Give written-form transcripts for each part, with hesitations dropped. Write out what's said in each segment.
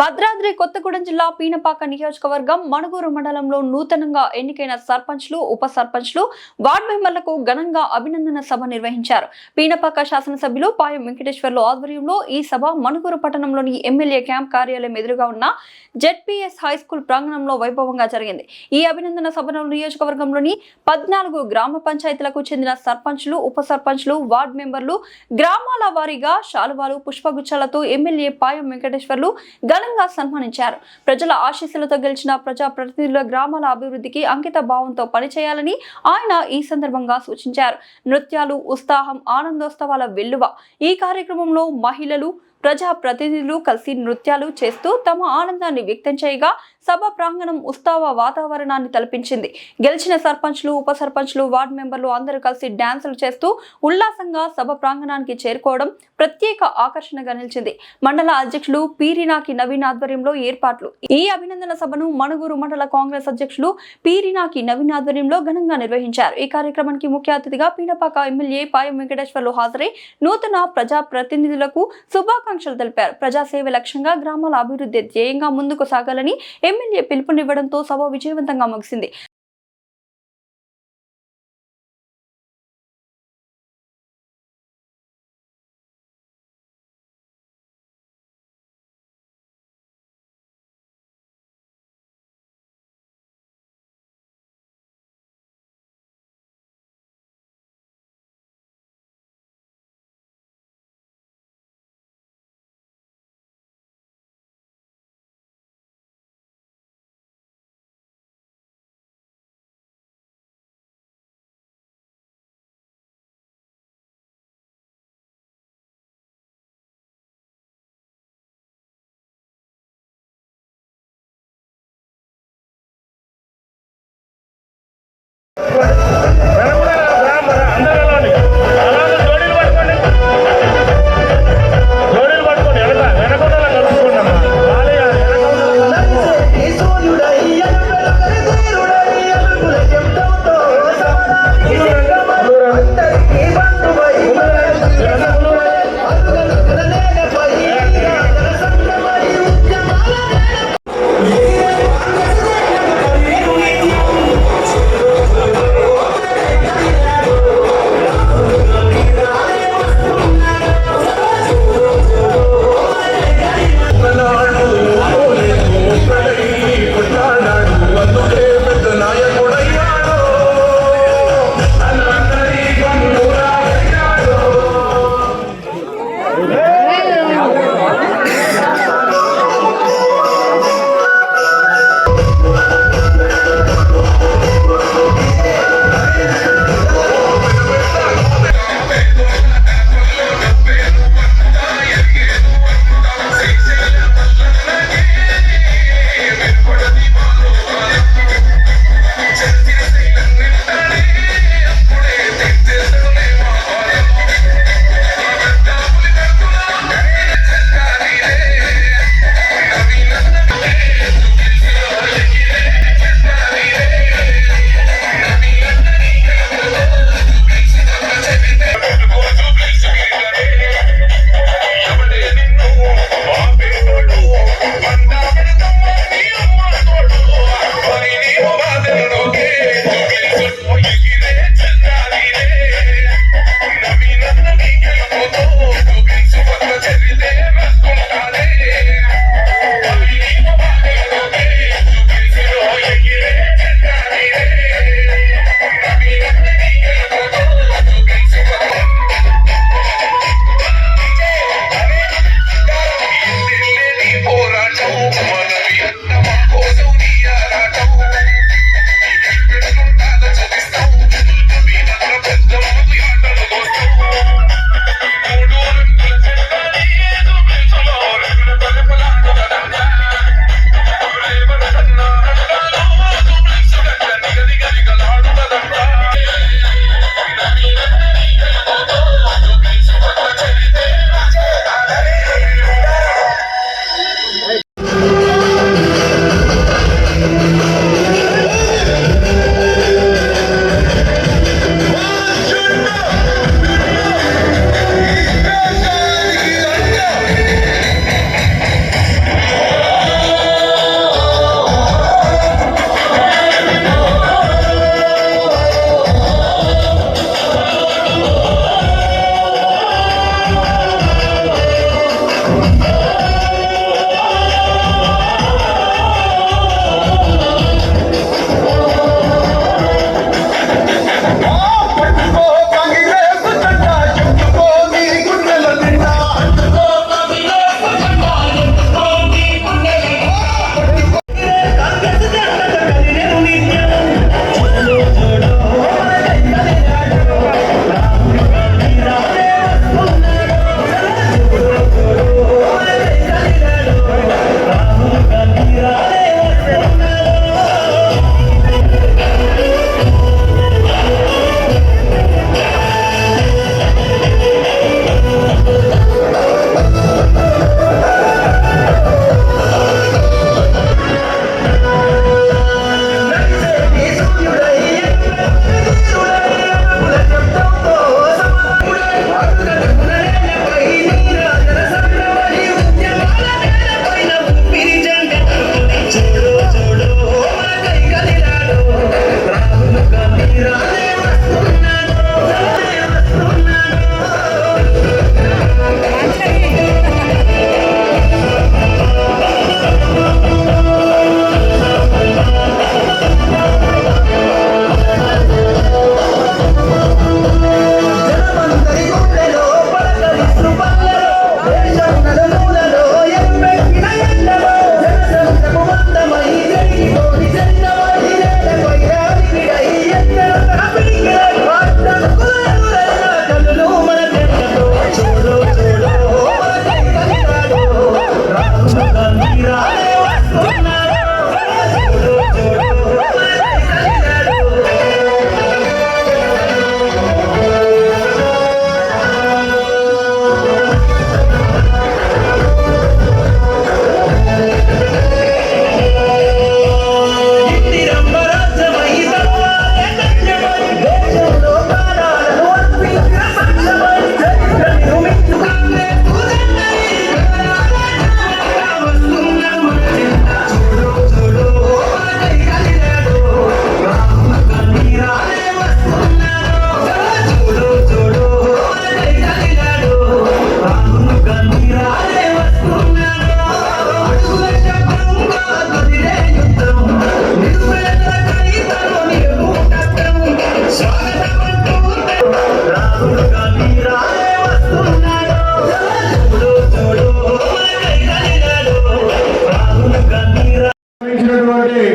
భద్రాద్రి కొత్తగూడెం జిల్లా పీనపాక నియోజకవర్గం మణుగూరు మండలంలో నూతనంగా ఎన్నికైన సర్పంచ్లు, ఉప సర్పంచ్లు, వార్డు మెంబర్లకు ఘనంగా అభినందన సభ నిర్వహించారు. పీనపాక శాసనసభ్యులు పాయం వెంకటేశ్వర్లు ఆధ్వర్యంలో ఈ సభ మణుగూరు పట్టణంలోని ఎమ్మెల్యే క్యాంప్ కార్యాలయం ఎదురుగా ఉన్న జెడ్పీఎస్ హైస్కూల్ ప్రాంగణంలో వైభవంగా జరిగింది. ఈ అభినందన సభలో నియోజకవర్గంలోని 14 గ్రామ పంచాయతీలకు చెందిన సర్పంచ్లు, ఉప సర్పంచ్లు, వార్డు మెంబర్లు గ్రామాల వారీగా శాలువాలు, పుష్పగుచ్చాలతో ఎమ్మెల్యే పాయం వెంకటేశ్వర్లు ఘనంగా సన్మానించారు. ప్రజల ఆశీస్సులతో గెలిచిన ప్రజా ప్రతినిధుల గ్రామాల అభివృద్ధికి అంకిత భావంతో పనిచేయాలని ఆయన ఈ సందర్భంగా సూచించారు. నృత్యాలు, ఉత్సాహం, ఆనందోత్సవాల వెల్లువ. ఈ కార్యక్రమంలో మహిళలు, ప్రజా ప్రతినిధులు కలిసి నృత్యాలు చేస్తూ తమ ఆనందాన్ని వ్యక్తం చేయగా సభ ప్రాంగణం ఉత్సవ వాతావరణాన్ని తలపించింది. గెలిచిన సర్పంచ్లు, ఉప సర్పంచ్లు, వార్డు మెంబర్లు అందరూ కలిసి డాన్సులు చేస్తూ ఉల్లాసంగా సభ ప్రాంగణానికి చేరుకోవడం ప్రత్యేక ఆకర్షణగా నిలిచింది. మండల అధ్యక్షులు పీరినాకి నవీన్ ఆధ్వర్యంలో ఏర్పాట్లు. ఈ అభినందన సభను మణుగూరు మండల కాంగ్రెస్ అధ్యక్షులు పీరినాకి నవీన్ ఆధ్వర్యంలో ఘనంగా నిర్వహించారు. ఈ కార్యక్రమానికి ముఖ్య అతిథిగా పీనపాక ఎమ్మెల్యే పాయం వెంకటేశ్వర్లు హాజరై నూతన ప్రజా ప్రతినిధులకు శుభాకాంక్షలు తెలిపారు. ప్రజాసేవ లక్ష్యంగా గ్రామాల అభివృద్ధి ధ్యేయంగా ముందుకు సాగాలని ఎమ్మెల్యే పిలుపునివ్వడంతో సభ విజయవంతంగా ముగిసింది.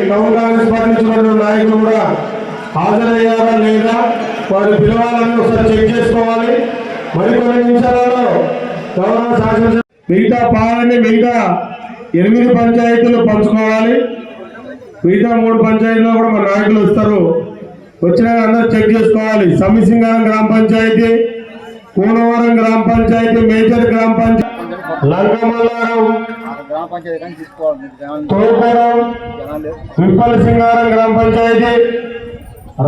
టౌన్ కాంగ్రెస్ పార్టీ నుంచి నాయకులు కూడా హాజరయ్యారా లేదా వారు పిలవాలని ఒకసారి చెక్ చేసుకోవాలి. మరికొన్ని నిమిషాలలో గౌరవ శాసనసభ మిగతా పాలని మిగతా 8 పంచాయతీలు పంచుకోవాలి. మిగతా 3 పంచాయతీలో కూడా మన నాయకులు వస్తారు. వచ్చిన అందరూ చెక్ చేసుకోవాలి. సమిసింగారం గ్రామ పంచాయతీ, కూనవరం గ్రామ పంచాయతీ, మేజర్ గ్రామ పంచాయతీ, లంకమల్లారం, తోపురం, విప్పలసింగారం గ్రామ పంచాయతీ,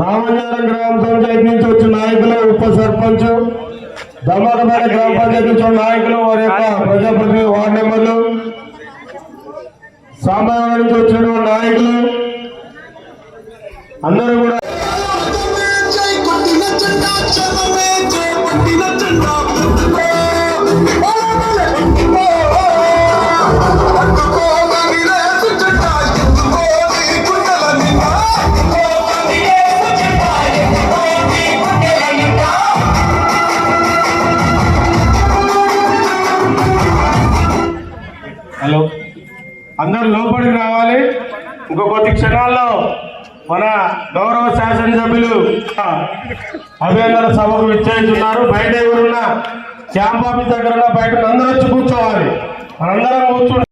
రామజారం గ్రామ పంచాయతీ నుంచి వచ్చిన నాయకులు, ఉప సర్పంచ్, దమ్మకపేట గ్రామ పంచాయతీ నుంచి నాయకులు, వారి యొక్క ప్రజాప్రతినిధి, వార్డు మెంబర్లు, సామాన్య నుంచి వచ్చిన నాయకులు అందరూ కూడా హలో అందరూ లోపలికి రావాలి. ఇంకో కొద్ది క్షణాల్లో మన గౌరవ శాసనసభ్యులు అభినందన సభకు విచ్చేస్తున్నారు. బయట ఎవరున్నా క్యాంప్ ఆఫీస్ దగ్గర బయట అందరూ వచ్చి కూర్చోవాలి. మనందరం కూర్చుంటాం.